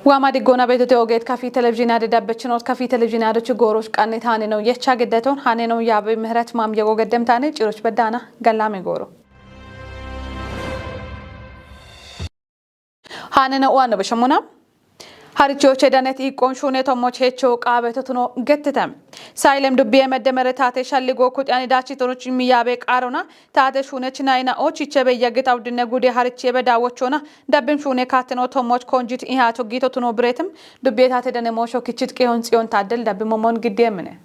وامادی گونا بیت توگیت کافی تلویزیون ها دبچنوت کافی تلویزیون ها چه گوروش کنی تانی نو یه چه گدتون هانی نو یابی مهرت مام یه گودم تانی چیروش بدانا گلامی گورو هانی نو آن بشمونا هرچو چه دانت ای کنشونه تا مچه چوک آبه تو نو گتتم سایلم دبیه مدمره تاته شلی گو کت یعنی داشتی تو نوچ میابه کارونا تاته شونه چناینا او چیچه به یگت او دنیا گودی هرچیه به داوت چونا دبیم شونه کاتنو تا مچ کنجیت این هاتو گیتو تو نو برتم دبیه تاته دنیا موشو کیچیت که هنسیون تادل دبیم ممون گیدیه منه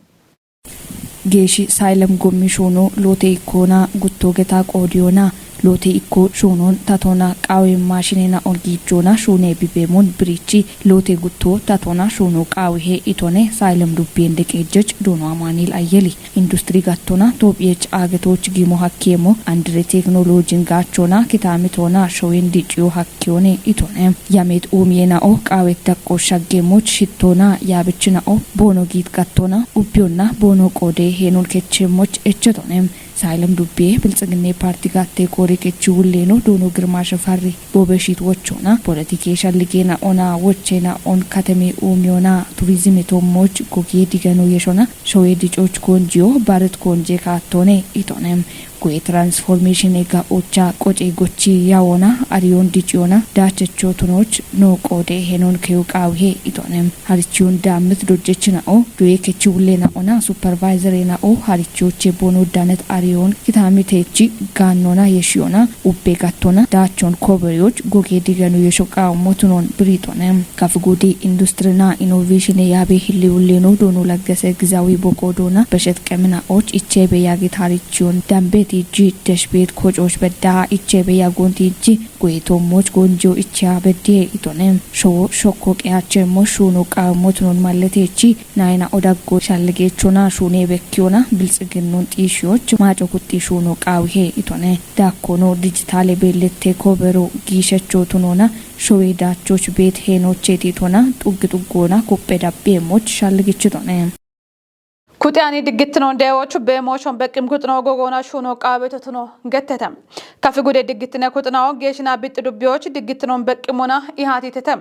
geeshi saayilem gommi shoonoo loote ikkoonaa guttoo getaa qoodiyoonaa loote ikkoo shoonoon tatoonaa qaawee maashineena olgiijoonaa shoonee bibeemoon biriichi loote guttoo tatoonaa shoonoo qaawee itone saayilem dubbeen deqeejjech doonoo amaaniil ayyeli industirii gattoonaa toophiyeech aagetooch gimoo hakkeemoo andire teeknooloojiin gaachoonaa kitaamitoonaa shoween diciyoo hakkeyoonee itone yameet uumiyeena'oo qaawet daqqoo shaggeemoch shittoonaa yaabichina'oo boonoo giit gattoonaa ubbiyoonnaa boonoo qoodee henul kechemoch echetonem saayilem dubbee biltsiginee paartii gaattee kooree kechuu wulleeno doonoo girmaa shafarri boobeshit wochoona politikeeshan ligeena onaa wocheena on katamee uumiyoonaa turizimii tommoch gogee diganuu yeshona showee dicooch koonjiyoo baaret koonjee kaattoone itonem goe transformation ega ocha qoce gochi yaona arion diciona dachcho tunoch no qode henon keu qawhe itonem harichun damit dojechna o doe kechuulena ona supervisor ena o harichoche bono danet arion kitamitechi ganona yeshiona ubbe gattona dachon koberioch goge diganu yeshoqa motunon britonem kafgudi industrina innovation yabe hiliuleno dono lagase gizawi bokodona beshet qemna och ichebe yagit harichun dambe iji dashbeet kojosh bedda ichebe yagontiji goeto moch gonjo icha bedde itonem show shokko qeache moshuno qamotnon malletechi naina odaggo shallegechona shune bekkiona biltsiginnun xishoch maaco kutti shuno qawhe itone dakkono digitale bellette kobero gishecho tunona showe dachoch bet henocheti tona tuggituggona kuppe dabbe moch shallegichitone كتاني دقتنا داوتش بموشون بكم كتنا وجونا شونو قابتنا جتتم كافي جودة دقتنا كتنا وجيشنا بيت ربيوش دقتنا بكمونا إهاتي تتم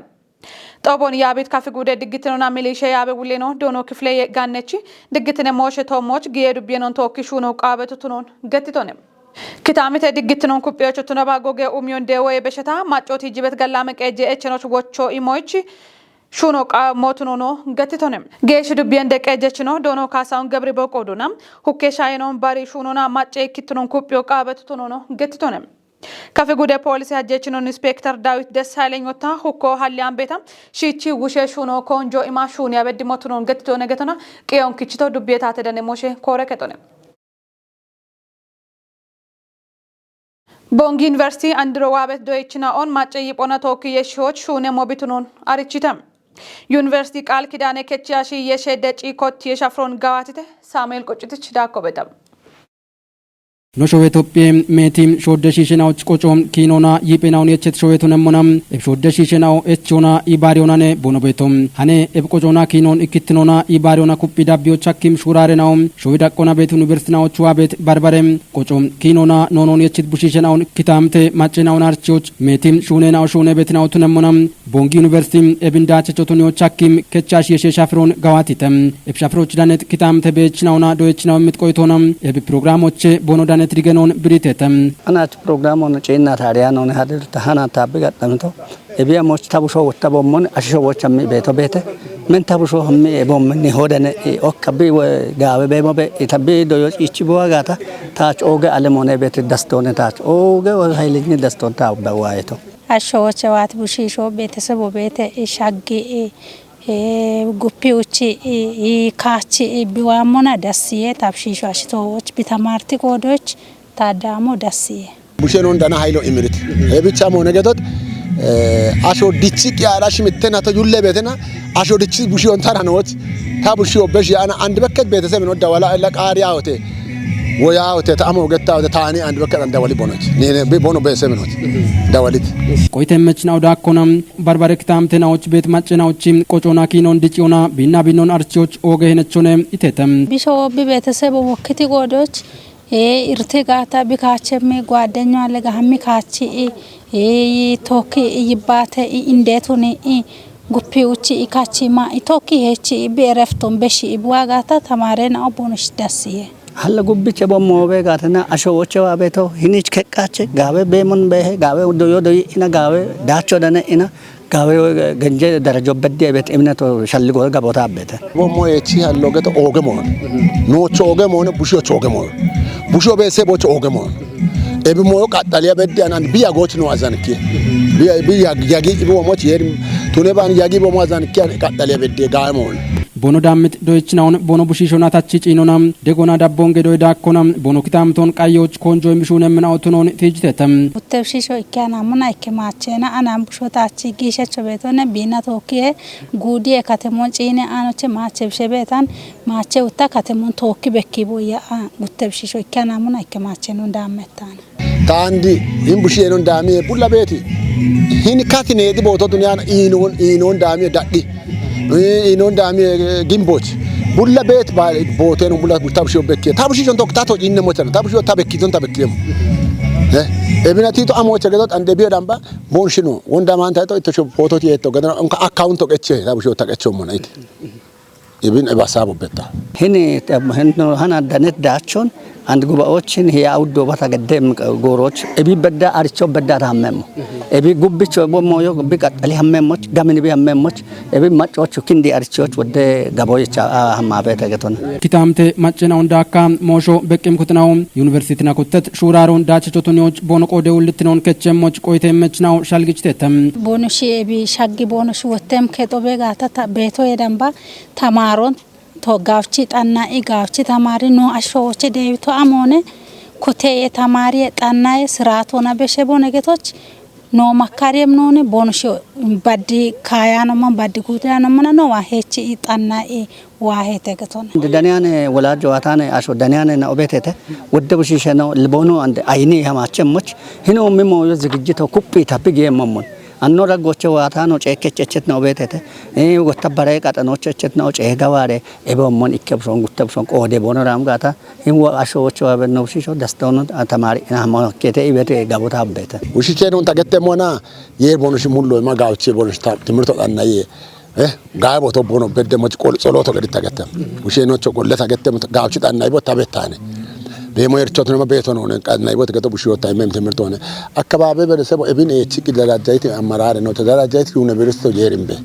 طبعاً يابيت كافي جودة دقتنا ميليشيا يابي ولينو دونو كفلي جانتشي دقتنا موشة توموش جيرو بينون توكي شونو قابتنا جتتونم كتامي تدقتنا كوبيوش تنا باجوجة أميون داوي بشتا ماتشوتي جبت جلامك أجي إتشنوش واتشو إيمويتشي شونو موتنونو گتتونم گیش دبیان دکجچنو دونو کاساون گبری بوکودونم حکشاینون باری شونونا ماچه کیتنون کوپیو قابتتونو گتتونم کافی گوده پلیس هجچنو اینسپکتر داوید دسالینوتا حکو حلیان بیتم شیچی وشه شونو کنجو ایما شونیا بدی موتنون گتتونه گتنا کیون کیچتو دبیات دنه موشه کورکتونم بونگ یونیورسیتی اندروابت دویچنا اون ماچه یپونا توکی یشوچ شونه موبیتونون آریچیتم یونیورسیتی قال کدانه کچیاشی یشه دچی کوتی شافرون گواتیته سامیل کوچیت چداکو بدم نشوه توپیم میتیم شود شیشناو چکوچوم کینونا یپناون یچت شوه تونمونم اب شود شیشناو اچونا ایباریونا نه بونو بیتوم هنه اب کوچونا کینون اکتنونا ایباریونا کوپی دابیو چکیم شورارناوم شوه دکونا بیت یونیورسیتیناو چوا بیت بربرم کوچوم کینونا نونون یچت بوشیشناو کتامته ماچناو نارچوچ میتیم شونهناو شونه بیتناو تونمونم بونگ یونیورسیتیم ابنداچ چوتونیو چکیم کچاش یشه شافرون گواتیتم اب شافروچ دانت کتامته بیچناونا دویچناو میتکویتونم اب پروگراموچ بونو تريجنون بريتهم أنا برنامج جينا ثاريان هذا تهانا تابعت تمتو أبي أموت تابوشوا وتابومون أشوا وتشمي بيته من تابوشوا هم يبوم من هودن أو كبي وجاوي بيمو بي تبي دويش يشبوا غاتا تاج أوجا ألمونه بيت دستون تاج أوجا وهايلين دستون تاو بوايتو أشوا وتشوات بوشيشوا بيت سبوا بيت إشاقي ጉፒዎች ካቺ ቢዋሞና ዳስዬ ታብሺሾ አሽቶች ቢተማርቲ ኮዶች ታዳሞ ዳስዬ ቡሸኖ እንደና ሃይሎ ኢምሪት የብቻ ሞነ ገቶት አሾ ዲቺ ያላሽ ምተና ተጁለ ቤተና አሾ ዲቺ ቡሽዮን ታራኖት ታቡሽዮ በሽ ያና አንድ በከት ቤተሰብ ነው ዳዋላ ለቃሪያ ወቴ ወያው ተታሞ ገታው ተታኒ አንድ በከት እንደወሊ ቦኖች ነኔ ቦኖ በሰምኖት ዳዋሊት ቆይተመችናው ዳኮናም ባርባረክታም ተናዎች ቤት ማጨናዎችም ቆጮና ኪኖን ዲጪዮና ቢና ቢኖን አርቺዎች ኦገሄነቾነ ኢቴተም ቢሾብ ቤተሰብ ወክቲ ጎዶች ኢርቴጋታ ቢካቸም ጓደኛው አለጋህሚ ካቺ ቶኪ ይባተ እንዴቱኒ ጉፒ ውጪ ኢካቺማ ኢቶኪ ሄቺ ቢረፍቶን በሺ ኢብዋጋታ ተማረና ኦቦንሽ ዳስዬ halla gubbiche bommo be gatana asho oche wa beto hinich kekkache gawe bemon be gawe doyo doyi ina gawe dacho dana ina gawe ganje darajo bedde bet emnato shalligo gabota bete bommo echi hallo geto oge mon no choge mon busho choge mon busho be se bo choge mon ebi mo qattaliya bedde anan biya goch no azanki biya yagi ibo mo cher tune ban yagi bo mo azanki qattaliya bedde gawe mon bono dammit doychinaun bono bushishona tachi cinonam degona dabbonge doy dakkonam bono kitamton qayoch konjo mishunem minautunon tijtetam uttebshisho ikkana muna ikkemachena anam bushotachi gishecho betone bina tokiye gudi ekatemon cine anoche machebshe betan mache utta katemon toki bekki boya uttebshisho ikkana muna ikkemachenu dammetan tandi imbushienon dami bulla beti hin katine di boto dunya inon dami daddi inon dami gimboch bulla bet ba boten bulla tabsho bekke tabshi jon tok tato inne motan tabsho tabekki ton tabekki ebinati to amoche gedot ande bi damba bonshino wonda man tato to photo ti eto gadan account to eche tabsho takecho monait ibin ebasabo betta hini heno hana danet dachon and gubaochin hiya uddo bata gadem goroch ebi bedda archo bedda hammemo ebi gubbicho bommo yo gubbi qatali hammemoch gamini bi hammemoch ebi machoch kindi archoch wode gaboycha hamma beta gaton kitamte machena undaka mosho bekim kutnaw university na kutet shuraron dachichotonyoch bono qode ulitnon kechemmoch qoytemechnaw shalgichtetam bono shi ebi shaggi bono shi wotem ketobe gata beto edamba tamaron to gavchi tanna e gavchi tamari no ashoche devito amone kote e tamari tanna e srato na beshebo negetoch no makarem no ne bonusho baddi kayano man baddi kutano man no wa hechi tanna e wa hete gaton daniane wala jawatane asho daniane na obetete wodde bushishano lbono and ayni hamachemmoch hino memo yo zigijito kuppi tapige momon annora goche watano chekechet no betete gotabare katano chechet no chegaware ebomon ikkebson gutabson qode bonoram gata hinwa asho ocho no shisho dastono tamari na kete ibete gabota beta ushike non tagette mona yer bonush mullo ma gawche bonush timirto annaye gaabo to bono bedde mo soloto gadi tagette ushe no chokolle tagette gawchi annay bo tabetane bemo erchotno ma beto non annay bo tagette busho taimem timirtone akkababe be sebo ebin e chiki darajaiti amarare no darajaiti university yerimbe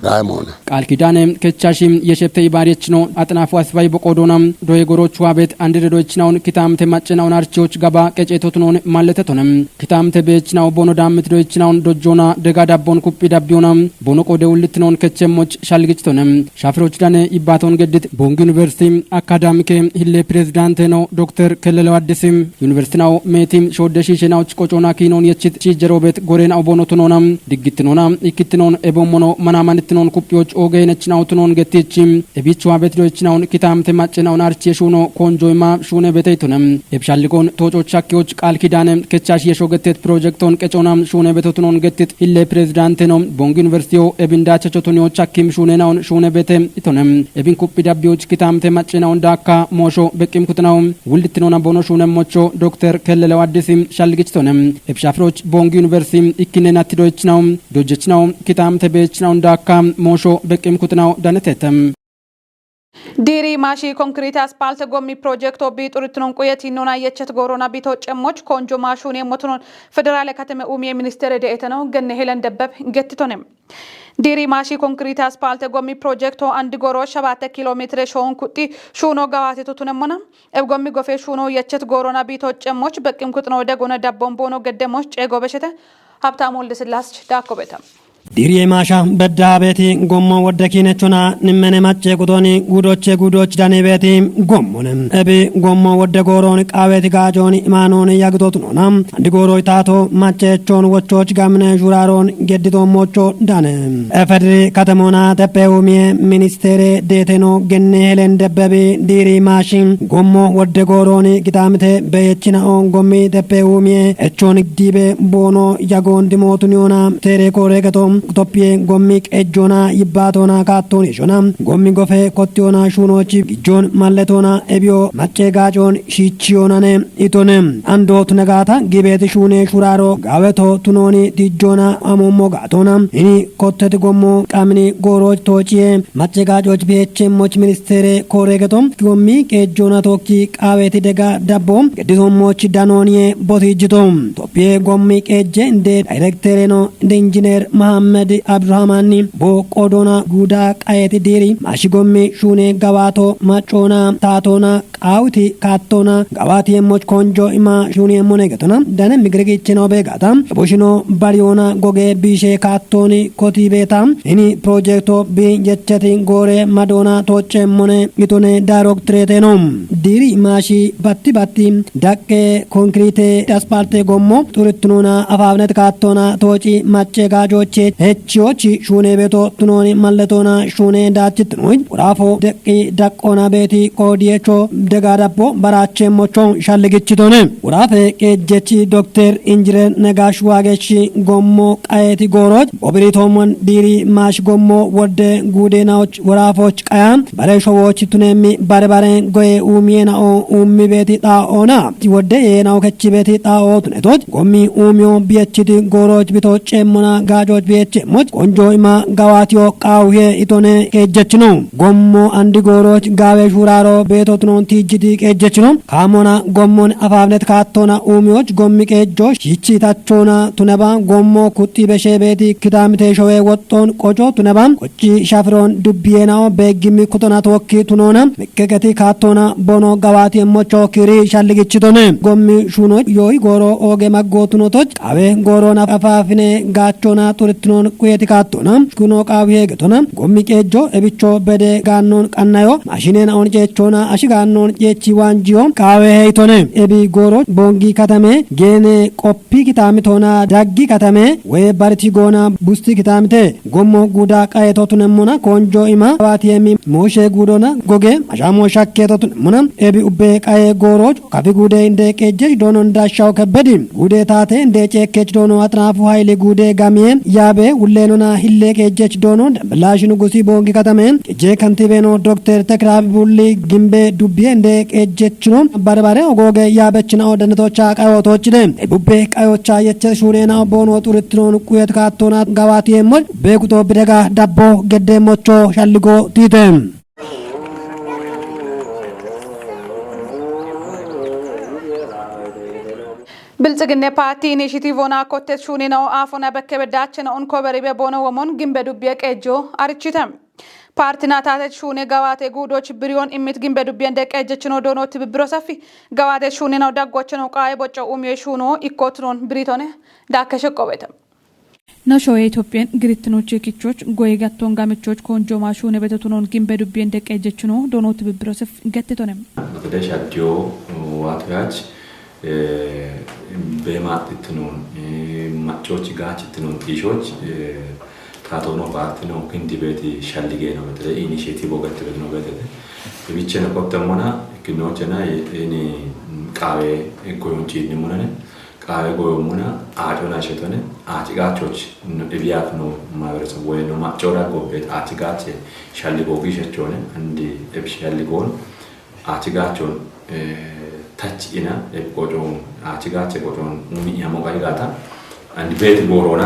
raimon ቃል ኪዳኔ ከቻሽም የሸፍተ ይባሪችኖ አጥናፉ አስባይ በቆዶናም ዶይ ጎሮቹ አቤት አንድ ደዶችናውን ኪታምተ ማጨናውን አርቾች ገባ ቀጨቶትኖን ማለተቶንም ኪታምተ በችናው ቦኖ ዳምት ዶችናውን ዶጆና ደጋዳቦን ኩፒ ዳቢዮናም ቦኖ ቆደው ልትኖን ከቸሞች ሻልግጭቶንም ሻፍሮች ዳነ ይባቶን ገድት ቦንግ ዩኒቨርሲቲ አካዳሚክ ሂሌ ፕሬዝዳንት ነው ዶክተር ከለለው አዲስም ዩኒቨርሲቲናው ሜቲም ሾደሺሽናዎች ቆጮና ኪኖን የችት ቺጀሮቤት ጎሬናው ቦኖቱኖናም ድግትኖናም ኢክትኖን ኤቦሞኖ መናማንት non kupioch ogenechnaw tunon getichim ebichwa betlochnaw kitamte machnaw narche shuno konjoyma shune betaytunam ebshallikon tochoch shakioch qal kidane kechash yeshogetet projecton qechonam shune betotunon getit ille president nom bong university ebindacha chotonyoch akim shune nawn shune bete itonam ebin kupidabioch kitamte machnaw ndaka mosho bekim kutnaw wulditnona bono shune mocho dr kellele wadisim shalgichtonam ebshafroch bong university ikkinena tidochnaw dojechnaw kitamte bechnaw ndaka ሞሾ በቂም ኩትናው ዳነተተም ዲሪ ማሺ ኮንክሪት አስፓልት ጎሚ ፕሮጀክት ኦቢ ጡርትኖን ቆየት ይኖና የቸት ጎሮና ቢቶ ጨሞች ኮንጆ ማሹን የሞቱን ፌደራል ከተማ ኡሚ ሚኒስቴር ደኤተነው ገነ ሄለን ደበብ ገትቶንም ዲሪ ማሺ ኮንክሪት አስፓልት ጎሚ ፕሮጀክት አንድ ጎሮ 7 ኪሎ ሜትር ሾን ኩቲ ሹኖ ጋዋቴቱንም እብጎሚ ጎፌ ሹኖ የቸት ጎሮና ቢቶ ጨሞች በቂም ኩትኖ ደጎነ ዳቦን ቦኖ ገደሞች ጨጎ በሸተ ሀብታሙ ወልደስላስ ዳኮበተም ዲሪዬ ማሻ በዳ ቤቲ ጎሞ ወደኪነቹና ንመነ ማጨ ቁቶኒ ጉዶች ዳኔ ቤቲ ጎሞንም እቢ ጎሞ ወደ ጎሮን ቃቤት ጋጆን ኢማኖን ያግቶቱኖና አንድ ጎሮይ ታቶ ማጨቾን ወቾች ጋምነ ጁራሮን ገድቶ ሞቾ ዳነ ኤፈድሪ ከተሞና ተፔውሚ ሚኒስቴር ዴቴኖ ገነ ሄለን ደበቢ ዲሪ ማሺ ጎሞ ወደ ጎሮን ጊታምተ በየችናኦ ጎሚ ተፔውሚ እቾን ዲቤ ቦኖ ያጎን ዲሞቱኒዮና ቴሬ ኮሬ ገቶ ኢትዮጵያ ጎሚቅ ኤጆና ይባቶና ካቶን ይሾና ጎሚ ጎፌ ኮቲዮና ሹኖች ጊጆን ማለቶና ኤቢዮ ማጨጋጆን ሺቺዮናኔ ኢቶኔ አንዶት ነጋታ ጊቤት ሹኔ ሹራሮ ጋዌቶ ቱኖኒ ዲጆና አሞሞ ጋቶና ኢኒ ኮተት ጎሞ ቃምኒ ጎሮች ቶጪዬ ማጨጋጆች ቢኤችኤሞች ሚኒስቴር ኮሬገቶም ጎሚ ኤጆና ቶኪ ቃዌት ደጋ ዳቦ ገዲሶሞች ዳኖኒዬ ቦቲጅቶም ኢትዮጵያ ጎሚ ኤጄ እንደ ዳይሬክተሬኖ እንደ ኢንጂነር መሐመድ አብዱራህማኒ ቦቆዶና ጉዳ ቃየት ዲሪ ማሽጎሚ ሹኔ ገባቶ ማጮና ታቶና ቃውቲ ካቶና ገባቲ የሞች ኮንጆ ኢማ ሹኔ ሞኔ ገቶና ዳነ ሚግረጊች ነው በጋታ ቦሽኖ ባሪዮና ጎጌ ቢሼ ካቶኒ ኮቲ ቤታ ኢኒ ፕሮጀክቶ ቢ የቸቲ ጎሬ ማዶና ቶቼ ሞኔ ኢቶኔ ዳይሬክተሬቴ ነው ዲሪ ማሺ ባቲ ባቲ ዳቄ ኮንክሪቴ አስፓልቴ ጎሞ ቱርትኑና አፋብነት ካቶና ቶጪ ማጨጋጆቼ ሄቺዎች ሹኔ ቤቶ ቱኖኒ ማለቶና ሹኔ ዳችትኖይ ወራፎ ደቂ ዳቆና ቤቲ ቆዲየቾ ደጋዳቦ በራቼ ሞቾ ሻልግችቶነ ወራፈ ቄጀቺ ዶክተር ኢንጂነር ነጋሽ ዋገሺ ጎሞ ቃየቲ ጎሮች ኦብሪቶሞን ዲሪ ማሽ ጎሞ ወደ ጉዴናዎች ወራፎች ቀያ በረሾዎች ቱነሚ ባረባረ ጎይ ኡሚየናኦ ኡሚ ቤቲ ጣኦና ወደ የናው ከቺ ቤቲ ጣኦ ቱነቶች ጎሚ ኡሚዮ ቢየቺቲ ጎሮች ቢቶቼ ሞና ጋጆች ቢየቼሞች ቆንጆ ኢማ ጋዋቲዮ ቃውዬ ኢቶኔ ቄጀች ነው ጎሞ አንዲ ጎሮች ጋቤ ሹራሮ ቤቶትኖን ቲጅቲ ቄጀች ነው ካሞና ጎሞን አፋብነት ካቶና ኡሚዎች ጎሚ ቄጆች ይቺታቾና ቱነባ ጎሞ ኩቲ በሼ ቤቲ ክዳምቴ ሾዌ ወጦን ቆጮ ቱነባ ቆጪ ሻፍሮን ዱቢየናው በግሚ ኩቶና ተወኪ ቱኖና መከከቲ ካቶና ቦኖ ጋዋቲ ሞቾ ክሪ ሻልግችቶነ ጎሚ ሹኖች ዮይ ጎሮ ኦጌ ማጎቱኖቶች ቃቤ ጎሮና አፋፍኔ ጋቾና ቱርትኖን ኩየቲ ካቶና ኩኖ ቃውዬ ገቶና ጎሚ ቄጆ እብቾ በደ ጋኖን ቀናዮ ማሽኔን አሁን ጨቾና አሽጋኖን ጨቺ ዋንጂዮ ቃዌ ሄይቶነ ኤቢ ጎሮ ቦንጊ ከተሜ ጌኔ ቆፒ ኪታሚቶና ዳጊ ከተሜ ወይ ባርቲ ጎና ቡስቲ ኪታሚቴ ጎሞ ጉዳ ቃየቶቱነሙና ኮንጆ ኢማ ባቲ የሚ ሞሼ ጉዶና ጎጌ አሻሞ ሻኬቶቱነሙና ኤቢ ኡቤ ቃየ ጎሮች ካፊ ጉዴ እንደ ቄጀች ዶኖ እንዳሻው ከበዲ ጉዴ ታቴ እንደ ጨኬች ዶኖ አጥናፉ ኃይሌ ጉዴ ጋሚዬ ያቤ ሁሌኑና ሂሌ ቄጀች ዶኖ ደብላሽ ንጉሲ ቦንጊ ከተሜ ቄጀ ከንቲቤኖ ዶክተር ተክራቢ ቡሊ ግምቤ ዱቢዬ እንደ ቄጀች ነው ባረባረ ኦጎጌ ያበችና ወደነቶቻ ቃዮቶች ደ ቡቤ ቃዮቻ የቸ ሹኔና ቦኖ ጡርትኖን ኩየት ካቶና ጋዋቲ የሞል በቁቶ ብደጋ ዳቦ ገደ ሞቾ ሻልጎ ቲተም ብልጽግና ፓርቲ ኢኒሺቲቭ ሆና ኮቴት ሹኔ ነው አፎና በከበዳችን ኦንኮ በሪበ ቦኖ ወሞን ግምበ ዱቢዬ ቄጆ አርቺተም ፓርቲና ታተች ሹኔ ገዋቴ ጉዶች ብሪዮን ኢሚት ግምበ ዱቢዬ እንደ ቄጀች ነው ዶኖ ትብብሮ ሰፊ ገዋቴ ሹኔ ነው ዳጎች ነው ቃይ ቦጮ ኡሚዬ ሹኖ ኢኮትኖን ብሪቶኔ ዳከሸ ቆበተም ነሾ የኢትዮጵያን ግሪትኖች የኪቾች ጎይ ጋቶን ጋምቾች ኮንጆ ማሹኔ በተቱኖን ግምበ ዱቢዬ እንደ ቄጀች ነው ዶኖ ትብብሮ ሰፊ ገትቶነም በደሻዲዮ ዋቶያች በማጥትኑን ማጮች ጋችትኑን ጢሾች ታቶኖ ፓርቲኖ ክንዲ ቤቲ ሻልጌ ነው በተለይ ኢኒሺቲቭ ወገት ነው በተለይ ብቻና ቆተሞና ክኖቸና እኔ ቃዌ ጎዮንጪ ንሙነነ ቃዌ ጎዮሙና አጮና ሸተነ አጭጋቾች እቢያት ነው ማብረሰብ ወይ ነው ማጮራ ጎቤት አጭጋች ሻልጎ ቢሸቾነ እንዲ እብሻልጎን አጭጋቾን ታች ኢና ቆጮን አጭጋች ቆጮን ሙሚያ ሞጋይጋታ አንድ ቤት ጎሮና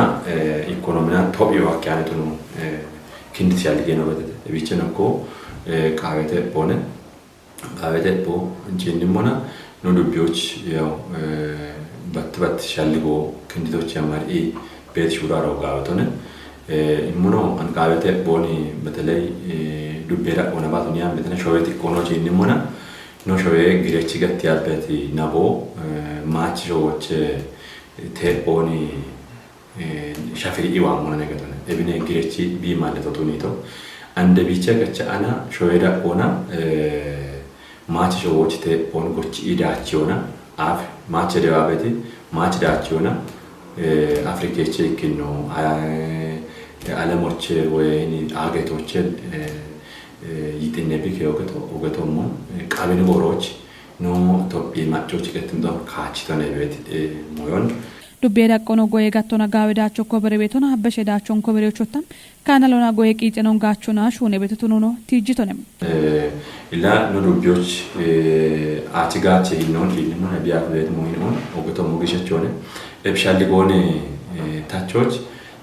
ኢኮኖሚና ቶቢዮ አካያነቱ ነው ክንዲት ያልገ ነው በተለ ቢቸነኮ ቃቤተ ቦነ ቃቤተ ቦ እንጂንሞና ነው ዱቢዎች ያው በትበት ሻልጎ ክንዲቶች ያማሪ ቤት ሹራራው ጋውቶነ ኢሙኖ አንቃቤተ ቦኒ በተለይ ዱቤራ ሆነባቱኒያ በተነ ሾቤት ኢኮኖጂ እንሞና ነው ሾቤ ግሬች ገት ያበት ናቦ ማች ሾዎች ቴፖኒ ሻፍሪ ኢዋሙና ነገተነ እብነ ግሬቺ ቢ ማለት ቶኒቶ አንደ ቢቸ ከቻ አና ሾዌዳ ሆና ማች ሾዎች ቴፖን ጎች ኢዳቺዮና አፍ ማች ደባበቲ ማች ዳቺዮና አፍሪካቼ ይክኖ አለሞች ወይኒ አገቶች ይጥነብክ የወገቶ ወገቶሞ ቃቢን ጎሮች ኖ ቶፒ ማቾች ከትምዶ ካቺ ተነበት ሞዮን ዱቤ ዳቆኖ ጎዬ ጋቶና ጋዌዳቸው ኮበሬ ቤቶና አበሸዳቸውን ኮበሬዎች ወጣም ካናሎና ጎዬ ቂጭኖን ጋቾና ሹኔ ቤተቱኖ ነው ቲጂቶንም ኢላ ኑዱቢዎች አቲጋቼ ይኖን ይልሙ ነቢያ ቤት ሞይኖን ኦገቶ ሞግሸቾነ ኤብሻሊጎን ታቾች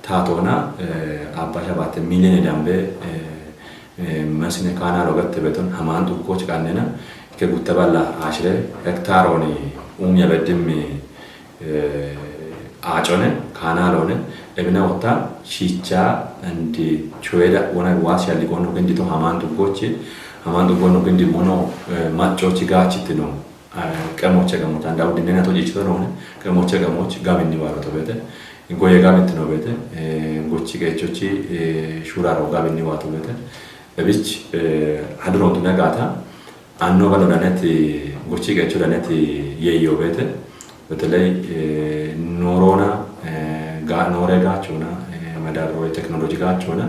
ታቶና አባሻባት ሚሊዮን ዳምቤ መስነ ካናሎ ገት ቤቶን ሃማንቱ ኮች ካነና ከጉተባላ አሽረ ሄክታሮኒ ኡሚያ በድም አጮነ ካናሎነ እብና ወጣ ሺቻ እንዲ ቾዌዳ ወና ዋስ ያሊጎን ገንዲቶ ሃማንቱ ጎኖ ገንዲ ሞኖ ማጮች ጋችት ነው ቀሞቸ ገሞታ እንዳው ድነና ተወጪቶ ነው ቀሞቸ ገሞች ጋብኒ ባሮቶ ቤተ ጎዬ ጋብት ነው ቤተ ጎቺ ገቾቺ ሹራሮ ጋብኒ ዋቶ ቤተ በብች አድሮንቱ ነጋታ አኖ ባሎዳነት ጎቺ ገቾ ዳነት የዮ ቤተ በተለይ ኖሮና ኖሬጋቸውና መዳሮ ቴክኖሎጂ ጋቸውና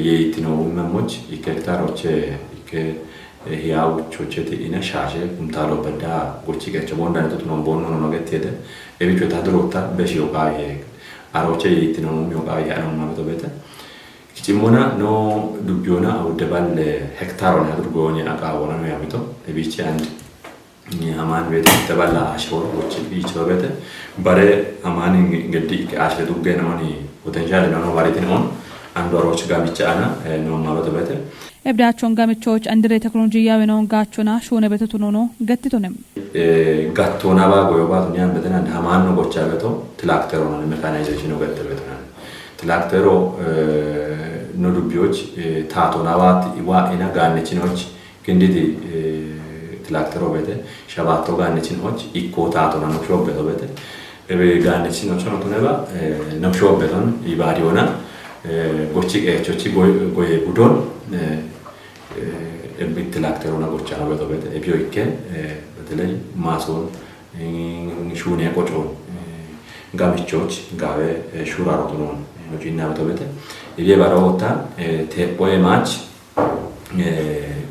የኢትኖ መሞች ኢኬክታሮች ኢኬ ያውቾቼት ኢነ ሻሼ ኩምታሎ በዳ ጎቺ ገቾ ቦንዳነቱ ነው ቦኖ ነው ገትየደ ኤቢቾ ታድሮታ በሺዮ ቃይ አሮቼ የኢትኖ ነው ቃይ ያነው ማለት ቤተ ኪቺሞና ኖ ዱቢዮና አውደባል ሄክታሮን አድርጎኝ አቃወና ነው ያሚቶ ኤቢቺ አንድ አማን ቤት ተባላ አሽሮር ወጭ ቢች በቤተ ባሬ አማን እንግዲህ አሽረ ዱገ ነውኒ ፖቴንሻል ነው ባሬት ነው አንዱ አሮች ጋር ብቻና ነው ማለት ቤተ እብዳቸውን ጋምቾች አንድሬ ቴክኖሎጂ ያው ነው ጋቾና ሹነ ቤተቱ ነው ገትቶንም ጋቶና ባጎዮባ ዱኒያን በተና አማን ነው ጎቻ ቤቶ ትላክተሮ ነው ሜካናይዜሽን ነው ገት ቤቶ ትላክተሮ ነው ዱቢዎች ታቶና ባት ይዋ ኢና ጋነችኖች ግንዲቲ ትላክተሮ ቤተ ሸባቶ ጋነችኖች ኢኮታቶና ነው ሾበቶ ቤተ ጋነችኖች ነው ተነባ ነው ሾበቶን ይባዲዮና ጎቺ ገቾቺ ጎዬ ቡዶን ትላክተሮ ነው ጎቻ ነው ቤቶ ቤተ ኤፒዮይከ በተለይ ማሶን ሹኔ ቆጮ ጋብቾች ጋበ ሹራሮቱ ነው ኖጂና ቤቶ ቤተ ይባራውታ ቴፖይ ማች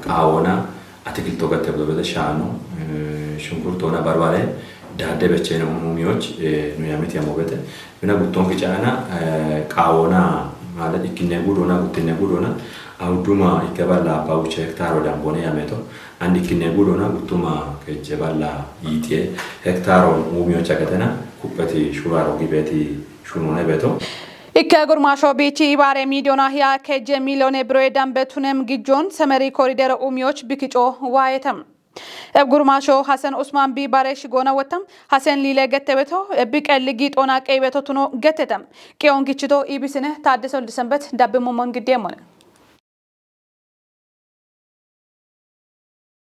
ቃወና አትክልቶ ገተብሎ በተሻኑ ሽንኩርቶና ባርባሬ ዳደ በቸነ ሙሚዎች ነው ያመት ያሞበተ እና ጉቶን ከጫና ቃወና ማለት ይክነጉዶና ጉትነጉዶና አውዱማ ይከባላ ባውቸ ሄክታር ወዳም ቦነ ያመቶ አንድ ይክነጉዶና ጉቱማ ከጀባላ ይቴ ሄክታሮን ሙሚዎች አከተና ኩበት ሹራሮ ግቤቲ ሹኖነ ቤቶ ኢከጉርማሾ ቢቺ ባሬ ሚሊዮና ያ ከጀ ሚሊዮን ብሮይዳን በቱነም ግጆን ሰመሪ ኮሪደር ኡሚዎች ቢክጮ ዋየተም ጉርማሾ ሐሰን ኡስማን ቢ ባሬሽ ጎና ወተም ሐሰን ሊለ ገተበቶ ቢቀል ጊጦና ቀይ በተቱኖ ገተተም ቄውን ግችቶ ኢቢስነ ታደሰው ልሰንበት ዳብሞ መንግዴም ሆነ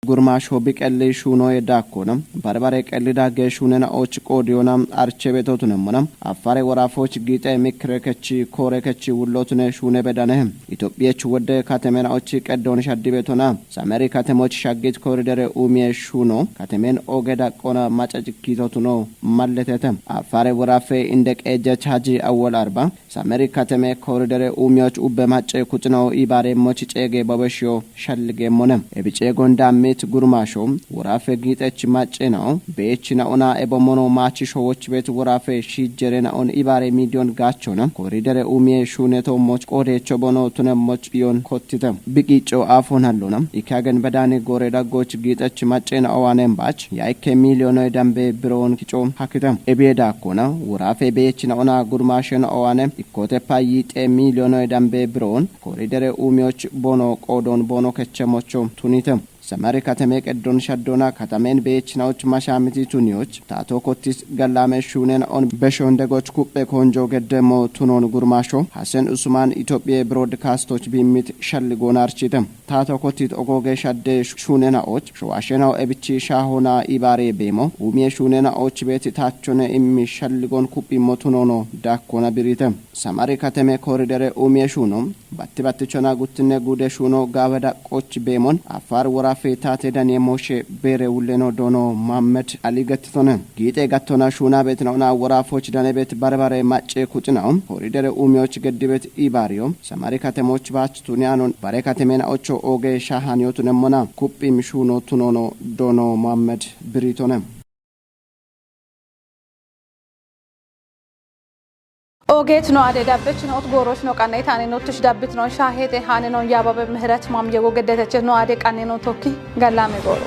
ጉርማሾ ቢቀል ሹኖ የዳኮነም ባርባሬ ቀልዳ ገሹነና ኦች ቆዲዮና አርቼ ቤቶቱነምና አፋሬ ወራፎች ጊጤ ሚክረከቺ ኮረከቺ ውሎቱነ ሹነ በዳነህም ኢትዮጵያች ወደ ካተሜናዎች ቀዶን ሻዲ ቤቶና ሳመሪ ካተሞች ሻጌት ኮሪደር ኡሚየ ሹኖ ካተሜን ኦገዳ ቆና ማጨጭ ኪቶቱኖ ማለተተም አፋሬ ወራፌ እንደ ቀጀች ሀጂ አወል አርባ ሳመሪ ካተሜ ኮሪደር ኡሚዮች ኡበማጨ ኩጭኖ ኢባሬ ሞች ጨጌ በበሽዮ ሸልጌ ሞነም እብጨ ጎንዳሜ ጉርማሾ ወራፌ ጊጤች ማጨናው በእችናኡና ኤቦሞኖ ማቺሾዎች ቤት ወራፌ ሺጀረናኡን ኢባሬ ሚሊዮን ጋቾና ኮሪደር ኡሚየ ሹኔቶ ሞች ቆዴቾ ቦኖ ቱነሞች ቢዮን ኮቲተም ቢቂጮ አፎን አሎና ኢካገን በዳኔ ጎሬዳ ጎች ጊጤች ማጨናው ዋነምባች ያይከ ሚሊዮን ዳምቤ ብሮን ኪጮ ሀክተም ኤቤዳ ኮና ወራፌ በእችናኡና ጉርማሽን ኦዋነ ኢኮቴፓ ይጤ ሚሊዮን ዳምቤ ብሮን ኮሪደር ኡሚዮች ቦኖ ቆዶን ቦኖ ከቸሞቾ ቱኒተም ሰማሪ ከተሜ ቀዶን ሻዶና ከተሜን በእችናዎች ማሻምቲ ቱኒዎች ታቶ ኮቲስ ገላሜ ሹኔን ኦን በሾንደጎች ኩጴ ኮንጆ ገደሞ ቱኖን ጉርማሾ ሐሰን ኡስማን ኢትዮጵያ ብሮድካስቶች ቢሚት ሸልጎና አርቺተም ታቶ ኮቲት ኦጎጌ ሻደ ሹኔናዎች ሸዋሸናው ኤብቺ ሻሆና ኢባሬ ቤሞ ኡሚየ ሹኔናዎች ቤት ታቾነ ኢሚ ሸልጎን ኩጲ ሞቱኖኖ ዳኮና ብሪተም ሰማሪ ከተሜ ኮሪደር ኡሚየ ሹኖ ባትባትቾና ጉትነ ጉደ ሹኖ ጋበዳ ቆች ቤሞን አፋር ወራ ፌታቴ ዳን የሞሼ ቤሬ ውሌኖ ዶኖ ማመድ አሊገትቶነ ጊጤ ጋቶና ሹና ቤት ነውና ወራፎች ዳኔ ቤት ባርባሬ ማጬ ኩጭናው ኮሪደር ኡሚዮች ገድቤት ኢባሪዮ ሰማሪ ከተሞች ባች ቱኒያኖን ባሬ ከተሜና ኦቾ ኦጌ ሻሃኒዮቱ ነሞና ኩጲ ምሹኖ ቱኖኖ ዶኖ ማመድ ብሪቶነ ኦጌት ነው አደ ዳበች ነው ጎሮች ነው ቃና ይታኔ ነው ትሽ ዳብት ነው ሻሄቴ ሃኔ ነው ያባበ ምህረት ማም የጎገደተች ነው አደ ቃኔ ነው ቶኪ ገላሜ ጎሮ